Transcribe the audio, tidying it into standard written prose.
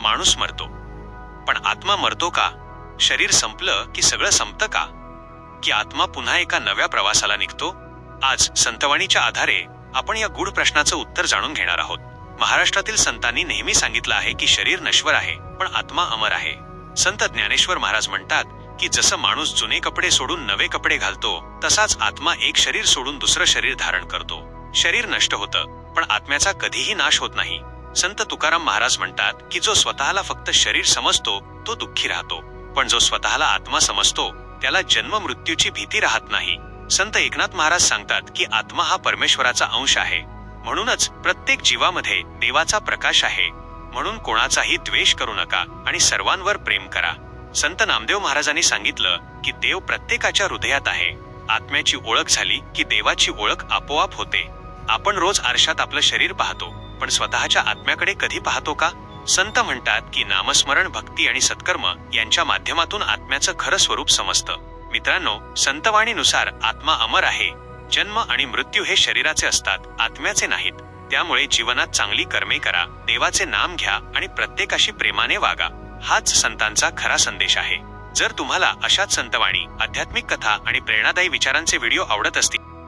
माणूस मरतो, पण आत्मा मरतो का? शरीर संपलं की सगळं संपतं का? की आत्मा पुन्हा एका नव्या प्रवासाला निघतो? आज संतवाणीच्या आधारे आपण या गूढ प्रश्नाचं उत्तर जाणून घेणार आहोत. महाराष्ट्रातील संतांनी नेहमी सांगितलं आहे की शरीर नश्वर आहे, पण आत्मा अमर आहे. संत ज्ञानेश्वर महाराज म्हणतात की जसं माणूस जुने कपडे सोडून नवे कपडे घालतो, तसाच आत्मा एक शरीर सोडून दुसरं शरीर धारण करतो. शरीर नष्ट होतं, पण आत्म्याचा कधीही नाश होत नाही. संत तुकाराम महाराज म्हणतात की जो स्वतःला फक्त शरीर समजतो तो दुःखी राहतो, पण जो स्वतःला आत्मा समजतो त्याला जन्म मृत्यूची भीती राहत नाही. संत एकनाथ महाराज सांगतात की आत्मा हा परमेश्वराचा अंश आहे, म्हणूनच प्रत्येक जीवामध्ये देवाचा प्रकाश आहे. म्हणून कोणाचाही द्वेष करू नका आणि सर्वांवर प्रेम करा. संत नामदेव महाराजांनी सांगितलं की देव प्रत्येकाच्या हृदयात आहे. आत्म्याची ओळख झाली की देवाची ओळख आपोआप होते. आपण रोज आरशात आपलं शरीर पाहतो, पण स्वतःच्या आत्म्याकडे कधी पाहतो का? संत म्हणतात की नामस्मरण, भक्ती आणि सत्कर्म यांच्या माध्यमातून आत्म्याचं खरं स्वरूप समजतं. मित्रांनो, संतवाणीनुसार आत्मा अमर आहे. जन्म आणि मृत्यू हे शरीराचे असतात, आत्म्याचे नाहीत. त्यामुळे जीवनात चांगली कर्मे करा, देवाचे नाम घ्या आणि प्रत्येकाशी प्रेमाने वागा. हाच संतांचा खरा संदेश आहे. जर तुम्हाला अशाच संतवाणी, आध्यात्मिक कथा आणि प्रेरणादायी विचारांचे व्हिडिओ आवडत असतील